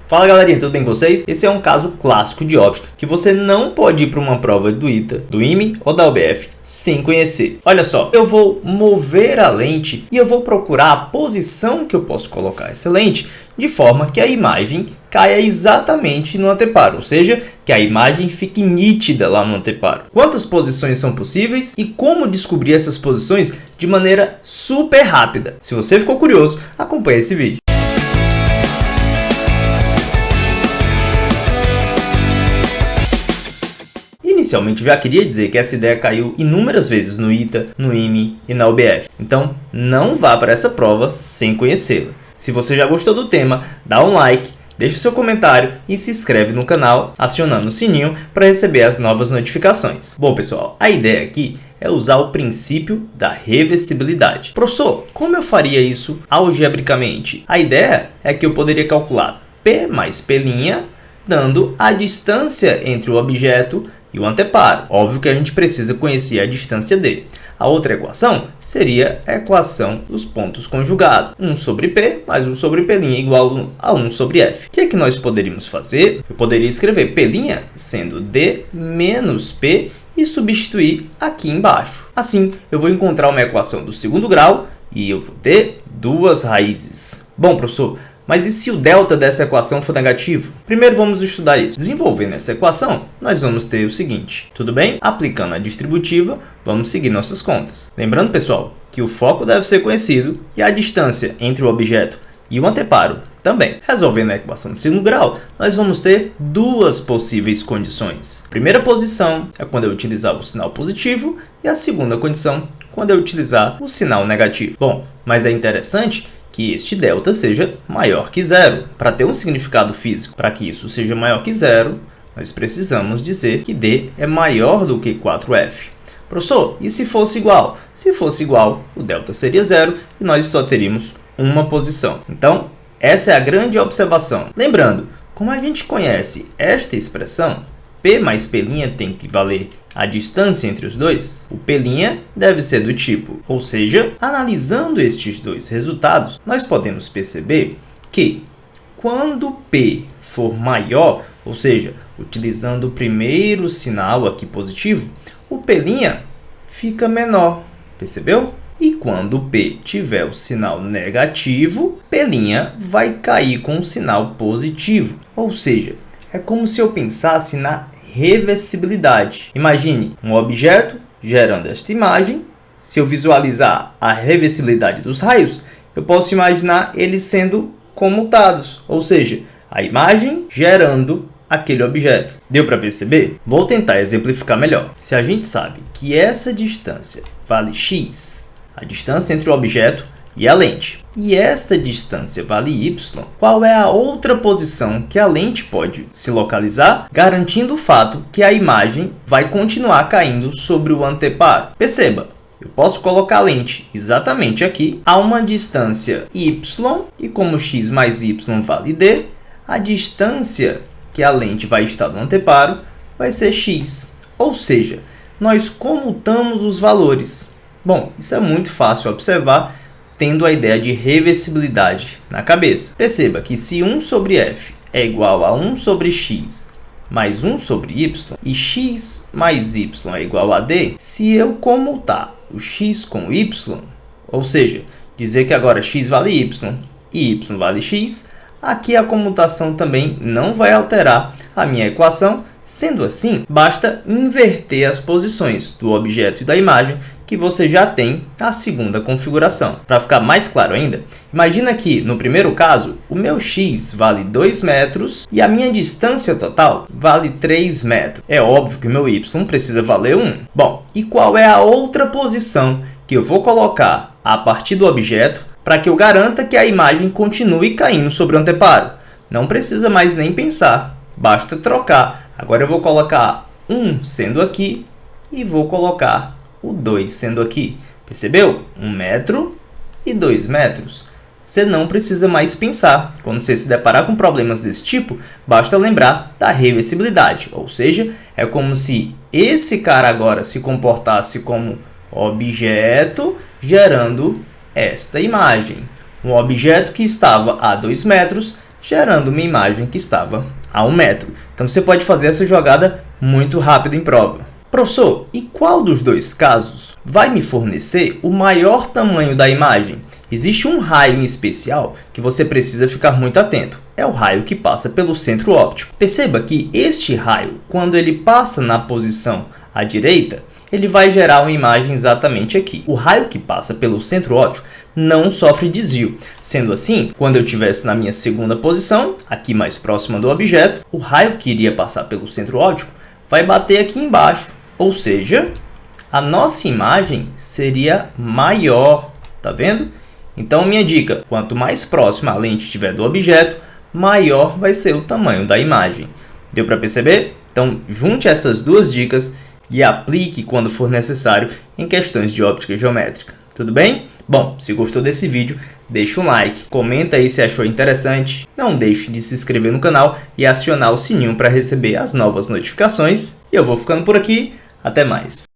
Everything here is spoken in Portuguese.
Fala galerinha, tudo bem com vocês? Esse é um caso clássico de óptica que você não pode ir para uma prova do ITA, do IME ou da UBF sem conhecer. Olha só, eu vou mover a lente e eu vou procurar a posição que eu posso colocar essa lente de forma que a imagem caia exatamente no anteparo, ou seja, que a imagem fique nítida lá no anteparo. Quantas posições são possíveis e como descobrir essas posições de maneira super rápida? Se você ficou curioso, acompanhe esse vídeo. Inicialmente já queria dizer que essa ideia caiu inúmeras vezes no ITA, no IME e na UBF, então não vá para essa prova sem conhecê-la. Se você já gostou do tema, dá um like, deixa seu comentário e se inscreve no canal acionando o sininho para receber as novas notificações. Bom pessoal, a ideia aqui é usar o princípio da reversibilidade. Professor, como eu faria isso algebricamente? A ideia é que eu poderia calcular P mais P', dando a distância entre o objeto e o anteparo. Óbvio que a gente precisa conhecer a distância D. A outra equação seria a equação dos pontos conjugados. 1 sobre P mais 1 sobre P' igual a 1 sobre F. O que é que nós poderíamos fazer? Eu poderia escrever P' sendo D menos P e substituir aqui embaixo. Assim, eu vou encontrar uma equação do segundo grau e eu vou ter duas raízes. Bom, professor, mas e se o delta dessa equação for negativo? Primeiro vamos estudar isso. Desenvolvendo essa equação, nós vamos ter o seguinte. Tudo bem? Aplicando a distributiva, vamos seguir nossas contas. Lembrando, pessoal, que o foco deve ser conhecido e a distância entre o objeto e o anteparo também. Resolvendo a equação de segundo grau, nós vamos ter duas possíveis condições. A primeira posição é quando eu utilizar o sinal positivo e a segunda condição quando eu utilizar o sinal negativo. Bom, mas é interessante que este delta seja maior que zero. Para ter um significado físico, para que isso seja maior que zero, nós precisamos dizer que D é maior do que 4F. Professor, e se fosse igual? Se fosse igual, o delta seria zero e nós só teríamos uma posição. Então, essa é a grande observação. Lembrando, como a gente conhece esta expressão, P mais P' tem que valer a distância entre os dois, o P' deve ser do tipo, ou seja, analisando estes dois resultados, nós podemos perceber que quando P for maior, ou seja, utilizando o primeiro sinal aqui positivo, o P' fica menor, percebeu? E quando P tiver o sinal negativo, P' vai cair com o sinal positivo, ou seja, é como se eu pensasse na reversibilidade. Imagine um objeto gerando esta imagem. Se eu visualizar a reversibilidade dos raios, eu posso imaginar eles sendo comutados, ou seja, a imagem gerando aquele objeto. Deu para perceber? Vou tentar exemplificar melhor. Se a gente sabe que essa distância vale x, a distância entre o objeto e a lente, e esta distância vale y, qual é a outra posição que a lente pode se localizar, garantindo o fato que a imagem vai continuar caindo sobre o anteparo? Perceba, eu posso colocar a lente exatamente aqui, a uma distância y, e como x mais y vale d, a distância que a lente vai estar no anteparo vai ser x. Ou seja, nós comutamos os valores. Bom, isso é muito fácil observar, tendo a ideia de reversibilidade na cabeça. Perceba que se 1 sobre f é igual a 1 sobre x mais 1 sobre y, e x mais y é igual a d, se eu comutar o x com y, ou seja, dizer que agora x vale y e y vale x, aqui a comutação também não vai alterar a minha equação. Sendo assim, basta inverter as posições do objeto e da imagem que você já tem a segunda configuração. Para ficar mais claro ainda, imagina que no primeiro caso, o meu x vale 2 metros e a minha distância total vale 3 metros. É óbvio que o meu y precisa valer 1. Bom, e qual é a outra posição que eu vou colocar a partir do objeto para que eu garanta que a imagem continue caindo sobre o anteparo? Não precisa mais nem pensar, basta trocar. Agora eu vou colocar 1 sendo aqui e vou colocar o 2 sendo aqui. Percebeu? 1 metro e 2 metros. Você não precisa mais pensar. Quando você se deparar com problemas desse tipo, basta lembrar da reversibilidade. Ou seja, é como se esse cara agora se comportasse como objeto gerando esta imagem. Um objeto que estava a 2 metros gerando uma imagem que estava a 1 metro. Então você pode fazer essa jogada muito rápido em prova. Professor, e qual dos dois casos vai me fornecer o maior tamanho da imagem? Existe um raio em especial que você precisa ficar muito atento. É o raio que passa pelo centro óptico. Perceba que este raio, quando ele passa na posição à direita, ele vai gerar uma imagem exatamente aqui. O raio que passa pelo centro óptico não sofre desvio. Sendo assim, quando eu estivesse na minha segunda posição, aqui mais próxima do objeto, o raio que iria passar pelo centro óptico vai bater aqui embaixo. Ou seja, a nossa imagem seria maior. Tá vendo? Então, minha dica, quanto mais próxima a lente estiver do objeto, maior vai ser o tamanho da imagem. Deu para perceber? Então, junte essas duas dicas e aplique quando for necessário em questões de óptica geométrica. Tudo bem? Bom, se gostou desse vídeo, deixa um like, comenta aí se achou interessante, não deixe de se inscrever no canal e acionar o sininho para receber as novas notificações. E eu vou ficando por aqui, até mais!